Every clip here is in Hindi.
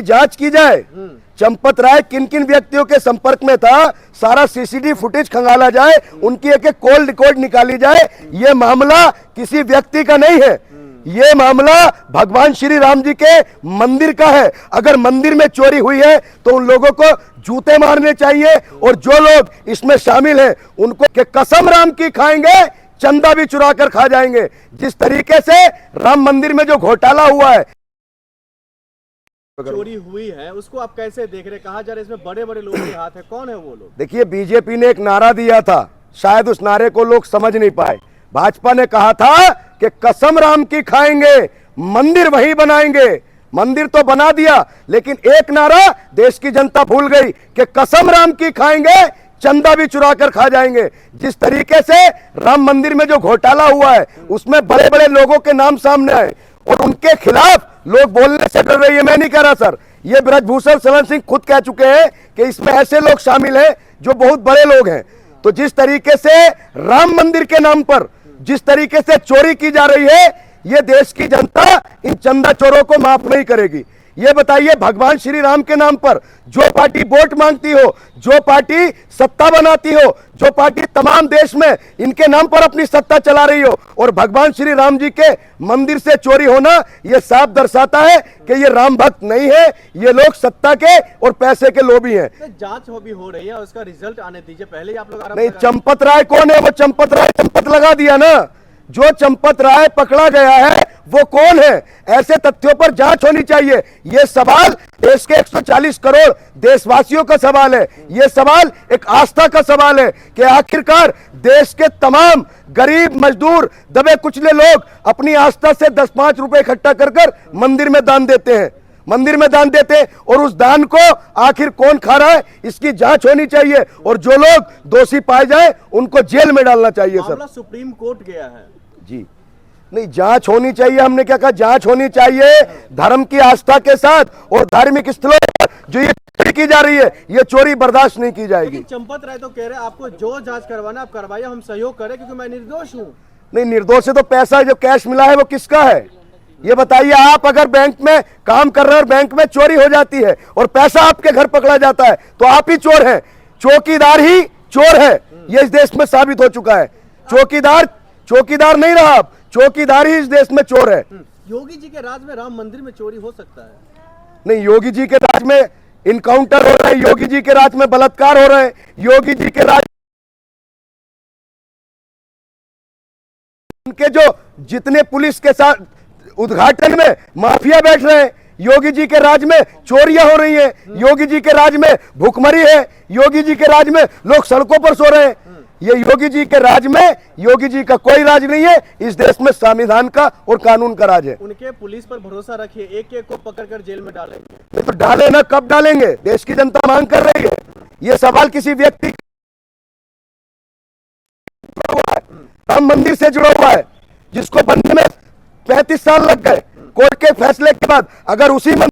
जांच की जाए। चंपत राय किन किन व्यक्तियों के संपर्क में था, सारा सीसीटीवी फुटेज खंगाला जाए, उनकी एक एक कॉल रिकॉर्ड निकाली जाए। ये मामला किसी व्यक्ति का नहीं है, ये मामला भगवान श्री राम जी के मंदिर का है। अगर मंदिर में चोरी हुई है तो उन लोगों को जूते मारने चाहिए, और जो लोग इसमें शामिल हैं उनको के कसम राम की खाएंगे, चंदा भी चुरा कर खा जाएंगे। जिस तरीके से राम मंदिर में जो घोटाला हुआ है, चोरी हुई है, उसको आप कैसे देख रहे? कहा जा रहा है इसमें बड़े बड़े लोगों के हाथ है, कौन है वो लोग? देखिए, बीजेपी ने एक नारा दिया था, शायद उस नारे को लोग समझ नहीं पाए। भाजपा ने कहा था कि कसम राम की खाएंगे, मंदिर वहीं बनाएंगे। मंदिर तो बना दिया, लेकिन एक नारा देश की जनता भूल गई कि कसम राम की खाएंगे, चंदा भी चुरा कर खा जाएंगे। जिस तरीके से राम मंदिर में जो घोटाला हुआ है उसमें बड़े बड़े लोगों के नाम सामने आए और उनके खिलाफ लोग बोलने से डर रही है। मैं नहीं कह रहा सर, ये ब्रजभूषण शरण सिंह खुद कह चुके हैं कि इसमें ऐसे लोग शामिल हैं जो बहुत बड़े लोग हैं। तो जिस तरीके से राम मंदिर के नाम पर जिस तरीके से चोरी की जा रही है, ये देश की जनता इन चंदा चोरों को माफ नहीं करेगी। ये बताइए, भगवान श्री राम के नाम पर जो पार्टी वोट मांगती हो, जो पार्टी सत्ता बनाती हो, जो पार्टी तमाम देश में इनके नाम पर अपनी सत्ता चला रही हो, और भगवान श्री राम जी के मंदिर से चोरी होना, यह साफ दर्शाता है कि ये राम भक्त नहीं है, ये लोग सत्ता के और पैसे के लोभी हैं। जांच भी हो रही है, उसका रिजल्ट आने दीजिए, पहले ही आप लोग नहीं, चंपत राय कौन है? वो चंपत राय चंपत लगा दिया ना। जो चंपत राय पकड़ा गया है वो कौन है? ऐसे तथ्यों पर जांच होनी चाहिए। ये सवाल देश के 140 करोड़ देशवासियों का सवाल है। ये सवाल एक आस्था का सवाल है कि आखिरकार देश के तमाम गरीब, मजदूर, दबे कुचले लोग अपनी आस्था से 10-5 रुपए इकट्ठा कर मंदिर में दान देते हैं, मंदिर में दान देते हैं, और उस दान को आखिर कौन खा रहा है, इसकी जांच होनी चाहिए। और जो लोग दोषी पाए जाए उनको जेल में डालना चाहिए। सर, सुप्रीम कोर्ट गया है जी, नहीं, जांच होनी चाहिए। हमने क्या कहा? जांच होनी चाहिए धर्म की आस्था के साथ, और धार्मिक स्थलों पर जो ये चोरी की जा रही है, ये चोरी बर्दाश्त नहीं की जाएगी। चंपत राय तो कह रहे हैं आपको जो जांच करवाना आप करवाइए, हम सहयोग करें क्योंकि मैं निर्दोष हूँ। नहीं, निर्दोष है तो पैसा जो कैश मिला है वो किसका है? ये बताइए। आप अगर बैंक में काम कर रहे हैं और बैंक में चोरी हो जाती है और पैसा आपके घर पकड़ा जाता है तो आप ही चोर हैं। चौकीदार ही चोर है, ये इस देश में साबित हो चुका है। चौकीदार नहीं रहा, आप चौकीदार ही इस देश में चोर है। योगी जी के राज में राम मंदिर में चोरी हो सकता है? नहीं, योगी जी के राज में इनकाउंटर हो रहा है, योगी जी के राज में बलात्कार हो रहे हैं, योगी जी के राज उनके जो जितने पुलिस के साथ उद्घाटन में माफिया बैठ रहे हैं, योगी जी के राज में चोरियां हो रही हैं, योगी जी के राज में भुखमरी है, योगी जी के राज में लोग सड़कों पर सो रहे हैं। ये योगी जी के राज में, योगी जी का कोई राज नहीं है, इस देश में संविधान का और कानून का राज है। उनके पुलिस पर भरोसा रखिए, एक एक को पकड़कर जेल में डालेंगे। तो डाले ना, कब डालेंगे? देश की जनता मांग कर रही है। ये सवाल किसी व्यक्ति राम मंदिर से जुड़ा हुआ है, जिसको बनने में 35 साल लग गए। कोर्ट के फैसले के बाद अगर उसी मंदिर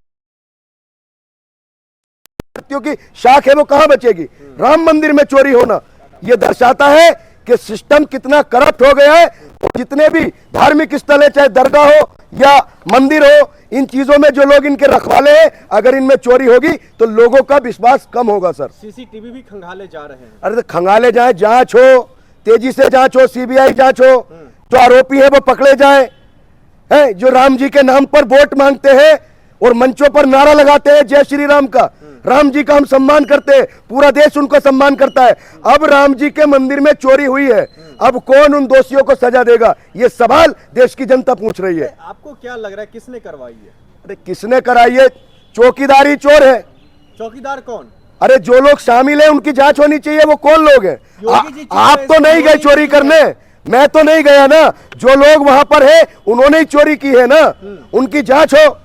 की शाख है वो कहां बचेगी? राम मंदिर में चोरी होना यह दर्शाता है कि सिस्टम कितना करप्ट हो गया है। और जितने भी धार्मिक स्थल है, चाहे दरगाह हो या मंदिर हो, इन चीजों में जो लोग इनके रखवाले हैं, अगर इनमें चोरी होगी तो लोगों का विश्वास कम होगा। सर, सीसीटीवी भी खंगाले जा रहे हैं। अरे तो खंगाले जाए, जांच हो, तेजी से जांच हो, सीबीआई जांच हो, जो आरोपी है वो पकड़े जाए। है जो राम जी के नाम पर वोट मांगते हैं और मंचों पर नारा लगाते हैं जय श्री राम का, राम जी का हम सम्मान करते हैं, पूरा देश उनको सम्मान करता है। अब राम जी के मंदिर में चोरी हुई है, अब कौन उन दोषियों को सजा देगा? ये सवाल देश की जनता पूछ रही है। आपको क्या लग रहा है किसने करवाई है? अरे किसने कराई है? चौकीदार ही चोर है। चौकीदार कौन? अरे जो लोग शामिल हैं उनकी जांच होनी चाहिए। वो कौन लोग हैं? आप तो नहीं गए चोरी करने, मैं तो नहीं गया ना। जो लोग वहां पर है उन्होंने ही चोरी की है ना, उनकी जांच हो।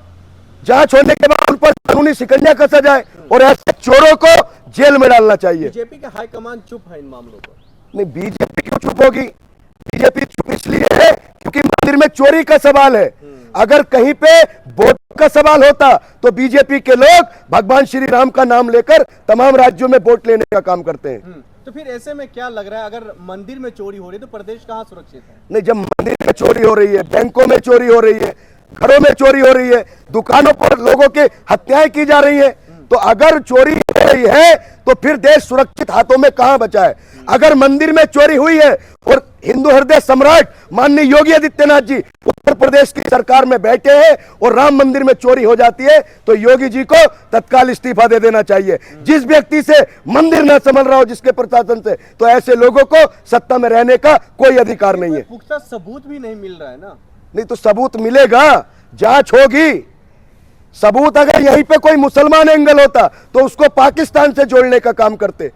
जांच होने के बाद उन पर कानूनी शिकंजा कसा जाए और ऐसे चोरों को जेल में डालना चाहिए। बीजेपी का हाईकमान चुप है इन मामलों पर। नहीं, बीजेपी क्यों चुप होगी? बीजेपी चुप इसलिए है क्योंकि मंदिर में चोरी का सवाल है। अगर कहीं पे वोट का सवाल होता तो बीजेपी के लोग भगवान श्री राम का नाम लेकर तमाम राज्यों में वोट लेने का काम करते हैं। तो फिर ऐसे में क्या लग रहा है, अगर मंदिर में चोरी हो रही है तो प्रदेश कहाँ सुरक्षित है? नहीं, जब मंदिर में चोरी हो रही है, बैंकों में चोरी हो रही है, घरों में चोरी हो रही है, दुकानों पर लोगों की हत्याएं की जा रही हैं। तो अगर चोरी हो रही है तो फिर देश सुरक्षित हाथों में कहां बचा है? अगर मंदिर में चोरी हुई है और हिंदू हृदय सम्राट माननीय योगी आदित्यनाथ जी उत्तर प्रदेश की सरकार में बैठे हैं और राम मंदिर में चोरी हो जाती है तो योगी जी को तत्काल इस्तीफा दे देना चाहिए। जिस व्यक्ति से मंदिर न संभल रहा हो जिसके प्रशासन से, तो ऐसे लोगों को सत्ता में रहने का कोई अधिकार नहीं है। पुख्ता सबूत भी नहीं मिल रहा है ना। नहीं तो सबूत मिलेगा, जांच होगी। सबूत अगर यहीं पे कोई मुसलमान एंगल होता तो उसको पाकिस्तान से जोड़ने का काम करते,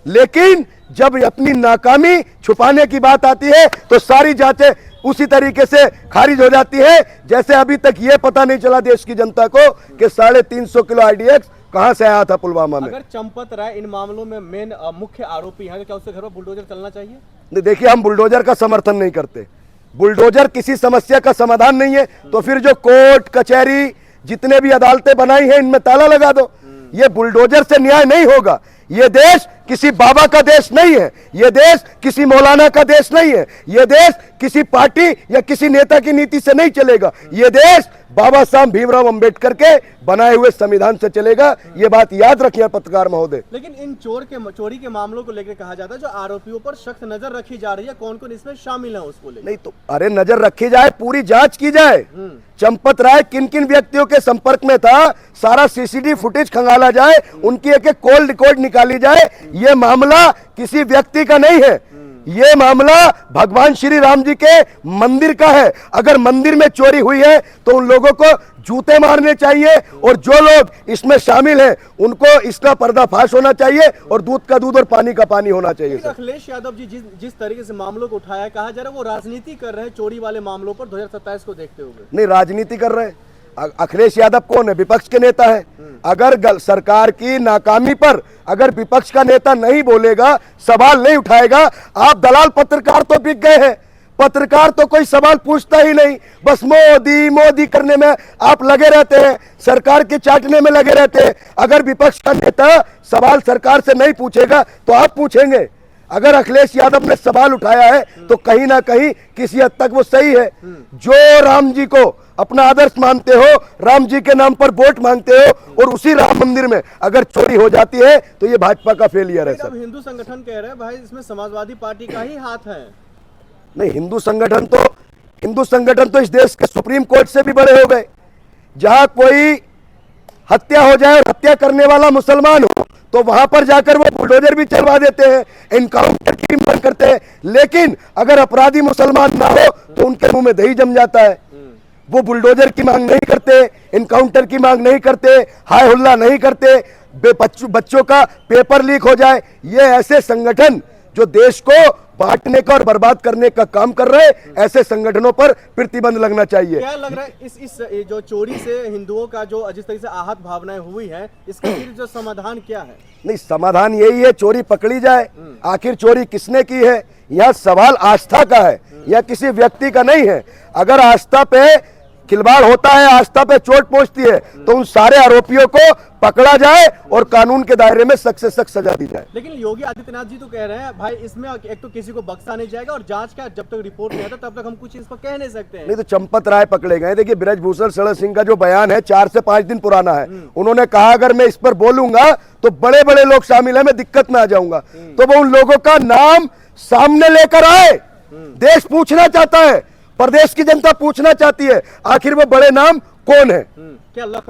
लेकिन जब अपनी नाकामी छुपाने की बात आती है तो सारी जांचें उसी तरीके से खारिज हो जाती है जैसे अभी तक यह पता नहीं चला देश की जनता को कि 350 किलो आरडीएक्स कहां से आया था पुलवामा में। अगर चंपत राय इन मामलों में मेन मुख्य आरोपी है तो क्या उसके घर पर बुलडोजर चलना चाहिए? नहीं, देखिए हम बुलडोजर का समर्थन नहीं करते। बुलडोजर किसी समस्या का समाधान नहीं है। तो फिर जो कोर्ट कचहरी जितने भी अदालतें बनाई हैं इनमें ताला लगा दो। ये बुलडोजर से न्याय नहीं होगा। ये देश किसी बाबा का देश नहीं है, ये देश किसी मौलाना का देश नहीं है, ये देश किसी पार्टी या किसी नेता की नीति से नहीं चलेगा। ये देश बाबा साहब भीमराव अंबेडकर के बनाए हुए संविधान से चलेगा। ये बात याद रखिए पत्रकार महोदय। लेकिन इन चोरी के मामलों को लेकर कहा जाता है जो आरोपियों पर सख्त नजर रखी जा रही है, कौन कौन इसमें शामिल है उसको लेकर। नहीं तो अरे नजर रखी जाए, पूरी जांच की जाए। चंपत राय किन किन व्यक्तियों के संपर्क में था, सारा सीसीटीवी फुटेज खंगाला जाए, उनकी एक एक कॉल रिकॉर्ड निकाली जाए। ये मामला किसी व्यक्ति का नहीं है, ये मामला भगवान श्री राम जी के मंदिर का है। अगर मंदिर में चोरी हुई है तो उन लोगों को जूते मारने चाहिए और जो लोग इसमें शामिल हैं उनको इसका पर्दाफाश होना चाहिए और दूध का दूध और पानी का पानी होना चाहिए। अखिलेश यादव जी जिस तरीके से मामलों को उठाया, कहा जा रहा है वो राजनीति कर रहे हैं चोरी वाले मामलों पर 2027 को देखते हुए। नहीं, राजनीति कर रहे हैं। अखिलेश यादव कौन है? विपक्ष के नेता है। अगर सरकार की नाकामी पर अगर विपक्ष का नेता नहीं बोलेगा, सवाल नहीं उठाएगा, आप दलाल पत्रकार तो बिक गए हैं। पत्रकार तो कोई सवाल पूछता ही नहीं, बस मोदी मोदी करने में आप लगे रहते हैं, सरकार के चाटने में लगे रहते हैं। अगर विपक्ष का नेता सवाल सरकार से नहीं पूछेगा तो आप पूछेंगे। अगर अखिलेश यादव ने सवाल उठाया है तो कहीं ना कहीं किसी हद तक वो सही है। जो राम जी को अपना आदर्श मानते हो, राम जी के नाम पर वोट मांगते हो और उसी राम मंदिर में अगर चोरी हो जाती है तो ये भाजपा का फेलियर है। अब हिंदू संगठन कह रहे हैं भाई इसमें समाजवादी पार्टी का ही हाथ है। नहीं, हिंदू संगठन तो इस देश के सुप्रीम कोर्ट से भी बड़े हो गए। जहां कोई हत्या हो जाए और हत्या करने वाला मुसलमान हो तो वहां पर जाकर वो बुलडोजर भी चलवा देते हैं, एनकाउंटर की मांग करते हैं। लेकिन अगर अपराधी मुसलमान ना हो तो उनके मुंह में दही जम जाता है। वो बुलडोजर की मांग नहीं करते, एनकाउंटर की मांग नहीं करते, हाय हुल्ला नहीं करते। बच्चों का पेपर लीक हो जाए, ये ऐसे संगठन जो देश को बांटने का और बर्बाद करने का काम कर रहे हैं, ऐसे संगठनों पर प्रतिबंध लगना चाहिए। क्या लग रहा है इस जो चोरी से हिंदुओं का जो जिस तरीके से आहत भावनाएं हुई है, इसका फिर जो समाधान क्या है? नहीं, समाधान यही है, चोरी पकड़ी जाए। आखिर चोरी किसने की है? यह सवाल आस्था का है, यह किसी व्यक्ति का नहीं है। अगर आस्था पे खिलवाड़ होता है, आस्था पे चोट पहुंचती है तो उन सारे आरोपियों को पकड़ा जाए और कानून के दायरे में सख्त से सख्त सजा दी जाए। लेकिन योगी आदित्यनाथ जी तो कह रहे हैं भाई इसमें एक तो किसी को बख्शा नहीं जाएगा और जांच का जब तक रिपोर्ट नहीं आता तब तक हम कुछ इस पर कह नहीं सकते हैं। नहीं तो चंपत राय पकड़े गए। देखिए ब्रजभूषण शरण सिंह का जो बयान है 4 से 5 दिन पुराना है। उन्होंने कहा अगर मैं इस पर बोलूंगा तो बड़े बड़े लोग शामिल है, मैं दिक्कत में आ जाऊंगा। तो वो उन लोगों का नाम सामने लेकर आए। देश पूछना चाहता है, प्रदेश की जनता पूछना चाहती है आखिर वो बड़े नाम कौन है। क्या लखनऊ